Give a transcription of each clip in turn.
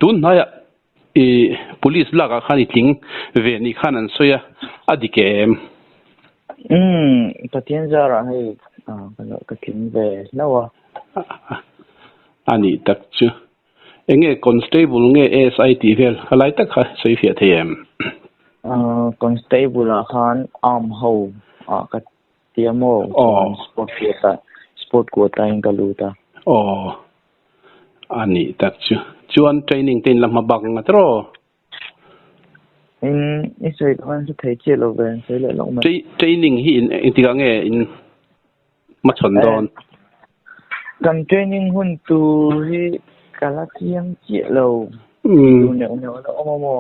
tun haya police laga khani ting ve ni khanan soya adikem pathian jara hai ka ting ve lawa ani tak chu enge constable nge SIT vel halai tak kha soi fia them constable khan am ho ka tiamo sport quota in kaluta ani tak chu chuan training tin lam bang atro in isoi khan chu thei che lo ben sei le long ma training hi in tiga nge in ma chon don kan training hun tu hi kala chiang che lo ne lo mo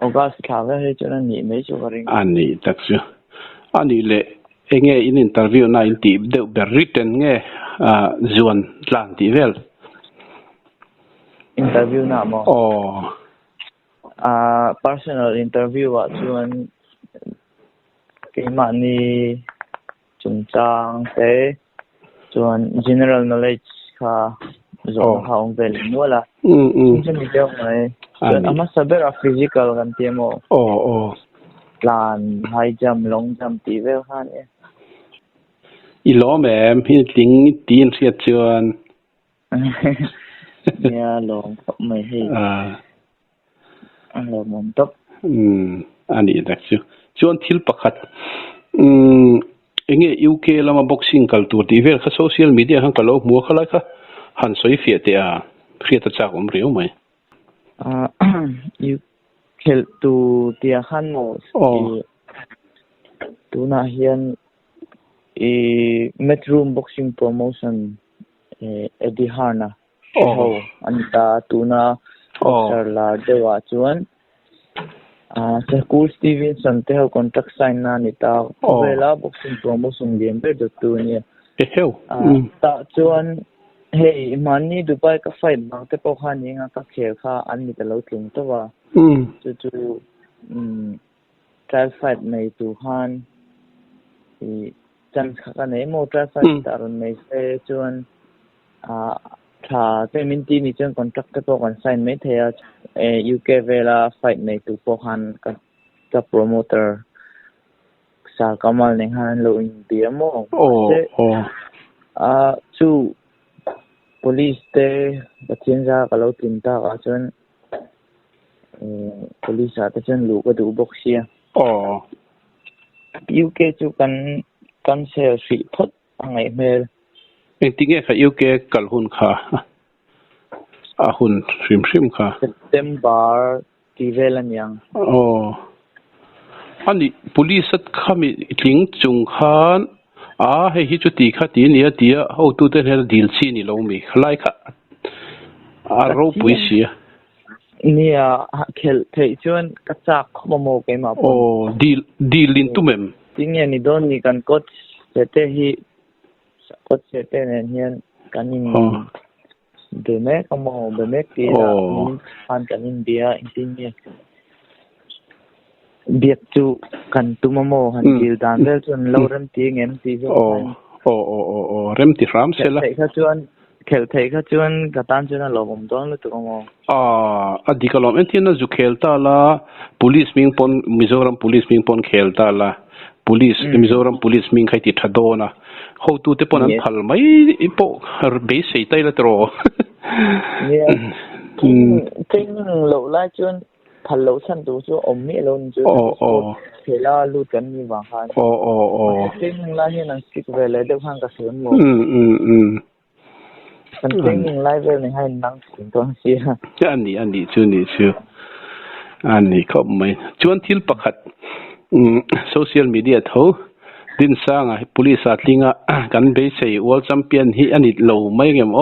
August khaga he chana ni me chu garing ani tak chu ani le enge in interview na in ti de written nge zuan tlang ti vel interview na mo personal interview wa chuan ke ma ni chungchang te chuan general knowledge kha zo haung vel nuala chun ni jong mai chuan ama saber physical kan tiemo plan high jump long jump ti vel khan ilo mem hi ting tin sia chuan ya long mai he lo mom top ani dak chu chuan thil pakhat enge UK lama boxing culture ti vel kha social media han kalo mu khala kha han soi fia te a khriata cha om riu mai you khel tu tia khan mo tu na hian metro boxing promotion ediharna anta tuna la dewa chuan Cool Stevenson te ho contract sign na ni ta vela boxing promotion game pe do tu ni ta chuan hey mani Dubai ka fight bang te po khan ni nga ka khel kha an ni ta lo tlung to wa chu trial fight nei tu khan chan kha nei mo trial fight taron nei se chuan tha te min ti ni chen contract te po kan sign mai thea UK vela fight nei tu po khan ka promoter sa kamal nei han lo india mo chu police te pathian ja ka lo tin ta ka chuan police ta chen lu ka du boxia UK chu kan se si thot angai mel tinge kha UK kalhun kha hun shrim kha September tivelan yang ani police at khami tling chung khan he hi chu ti kha ti ni atia ho tu te hel dil chi ni lo mi khlai kha ro puisia nia khel thei chuan ka chak khomo ke ma dil lin tu mem tinge ni don ni kan coach te hi coach te ne hian kanin de me como de me ti han kanin dia intinia biat chu kan tumamo han dil dan vel chun lo rem ti ngem ti rem ti ram sela kha chuan khel thei kha chuan gatan chuna lo bom don lu tumo adikalom entina zu khelta la police ming pon Mizoram police ming pon khelta la police Mizoram police ming khai ti thadona ho tu te pon an phal mai ipo be sei tai la tro ting lo la chuan phal lo san tu chu om mi lo chu khela lu kan ni wa khan ting la ni nan sik vele de hang ka sen mo kan ting live ni hai nang sin ton sia ani chu ni chu ani khop mai chuan thil pakhat social media tho din sanga police atlinga kan be sei world champion hi ani lo mai ngem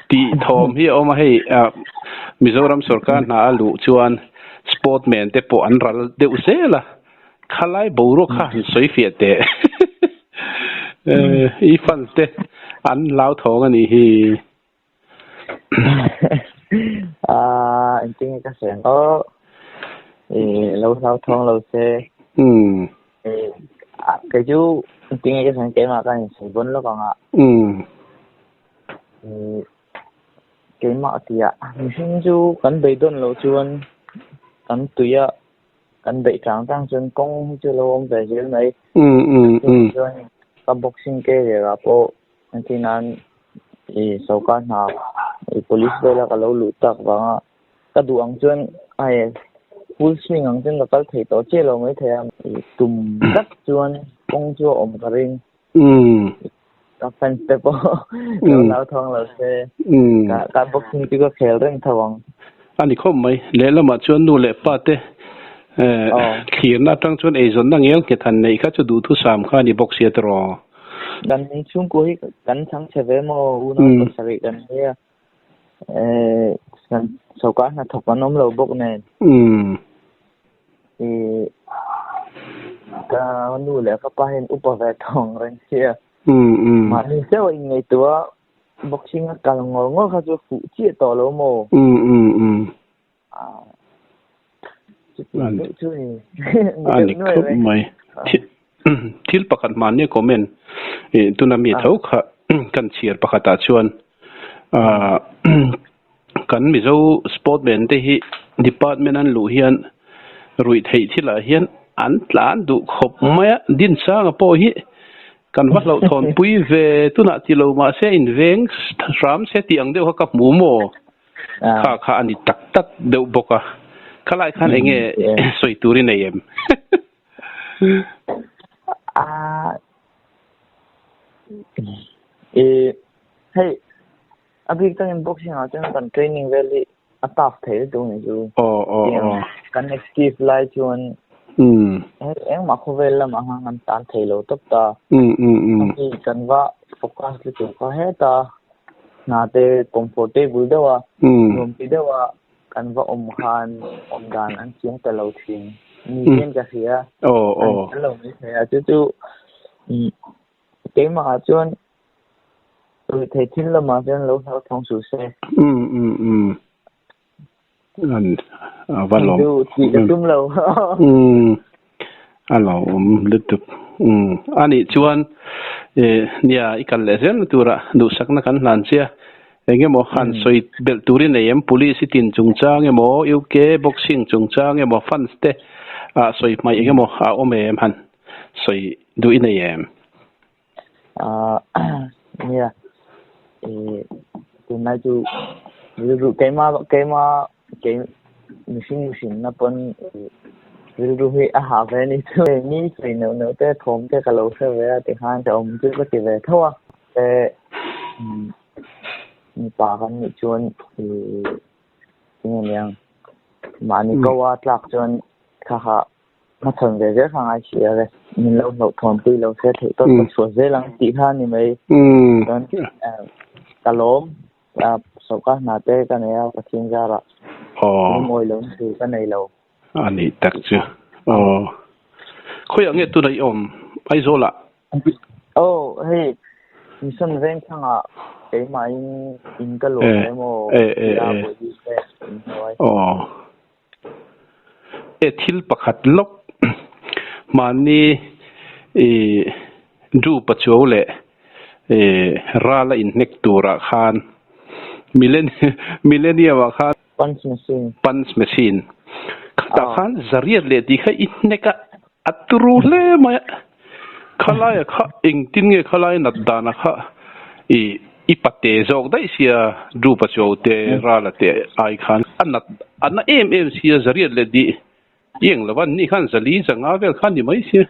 ti thom hi oma hei Mizoram sarkar na alu chuan sportman te po anral de usela khalai boro kha soi fia te I fan te an lao thong ani hi ting ka sen lo lao thong lo se cái chú tiếng cái sáng chế mà cái sự vốn nó còn ạ cái mà thì mình chú cần bị đồn lâu chuan cần tùy cần bị trắng tăng chân công chứ lâu ông về dưới này cái boxing cái gì là po thì nan thì sau cái nào thì police về là cái lâu lụt tắc và cái đường chuan ai full swing ang chân là cái thấy tổ chế lâu mới thấy tùm rất chuan công chúa ông cái ring các fan step lâu thong lâu xe cái boxing chỉ có khéo ring thawang anh không mấy lẽ là mà chuan nu lệ pa te khiển na tang chuan ei zon na ngel ke than nei kha chu du thu sam kha ni box ye tro dan chung ko hi kan chang cheve mo una ko sari kan he kan soka na thopanom lo bok ne ka nu le ka pa hen upave thong ren sia ma ni se wa ngai tua boxing ka ngol ngol kha chu fu chi to lo mo anh không mấy thil pakhat man ne comment tu na mi thau kha kan chiar pakhata chuan kan mi zo sportman te hi department an lu hian rui thei thila hian an tlan du khop maya din sang po hi kan wat lo thon pui ve tu na ti lo ma se in veng ram se ti ang deu ka mu mo kha ani tak tak deu boka khalai khan enge soi turi nei em hey abhi tang boxing a chen kan training valley ataf thei du ni ju kan active lai chuan em ma khovel la ma hang tan thei lo top ta kan wa focus le tu ka he ta na te comfortable dewa rom ti dewa kan wa khan dan an chiang ta lo thin ni yen ka sia lo ni sia chu cái mà chuan thầy thiên là mà chuan lâu sau thông số xe anh văn lòng chỉ chung lâu anh lâu lít tục anh ấy chuan nia ikan lesen tura du sak na kan lan sia enge mo han soi bel turin em police tin chungchang emo UK boxing chungchang emo fans te soi mai enge mo ome em han soi du in em nia thì nay chú cái machine na pon ru hi ha ve ni tu ni sai no te thom te ka lo se ve te han te om chu ko ti ve thawa te ni pa kan ni chuan yang ma ni ko wa tlak chuan kha ma thang ve ve khang ai chia ve ni lo thom pi lo se the to so ze lang ti kha ni mai dan ka lom so ka na te ka ne ya ka chin ja ra ngồi lớn thì cái này lâu anh ấy đặc chứ khối ở nghe tôi đây ai rồi là hey mình ven thằng cái máy in cái lỗ này mà thil pakhat lok mani du pacho le rala in nek tura khan millennium khan punch machine ta khan zariat le di kha inneka atru le ma khalaya kha ingtin nge khalai nat dana kha i pate jok dai sia du pa chote rala te ai khan anna em sia zariat le di yeng lawan ni khan zali zanga vel khan ni mai sia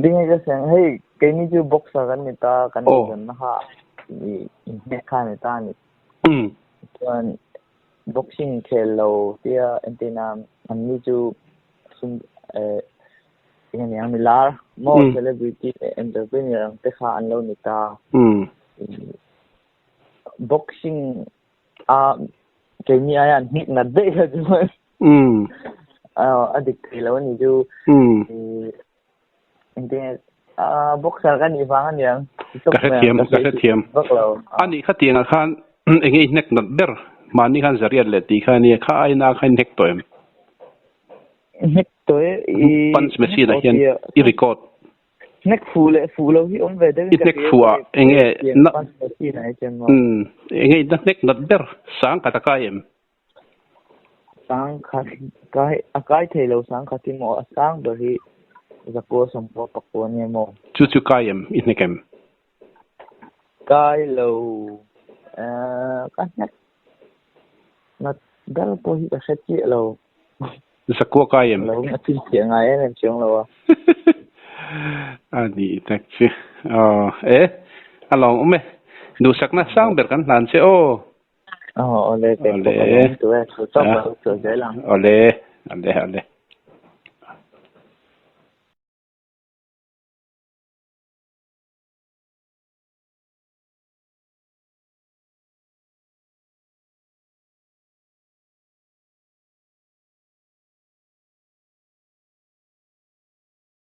ding ga sang hey cái ni ju boxer kan ni ta kan ni na ha ni khan ni ta ni chuan boxing khelo tia antenna anni chu sum yani amilar mo celebrity entrepreneur te kha an lo ni ta boxing cái ni ayan hit na de ha chu adik khelo ni chu antenna boxer kan ni wang an yang ka thiam ani khatianga khan engei nek nat ber mani khan zariat le ti khani kha aina khan nek toem nek toe punch machine hian I record nek fulo hi on ve de nek fua enge na pasti na chen mo enge nek not ber sang katakayem sang kai thelo sang khati mo sang do hi zapo sampo pakpo ne mo chu kayem inekem kai lo kan not dal po hi ka seti lo zakwa kayem lo na tin chiang ai em chiang lo ani takchi along ume du sakna sang ber kan lan se ole te ko to so so dai lang ole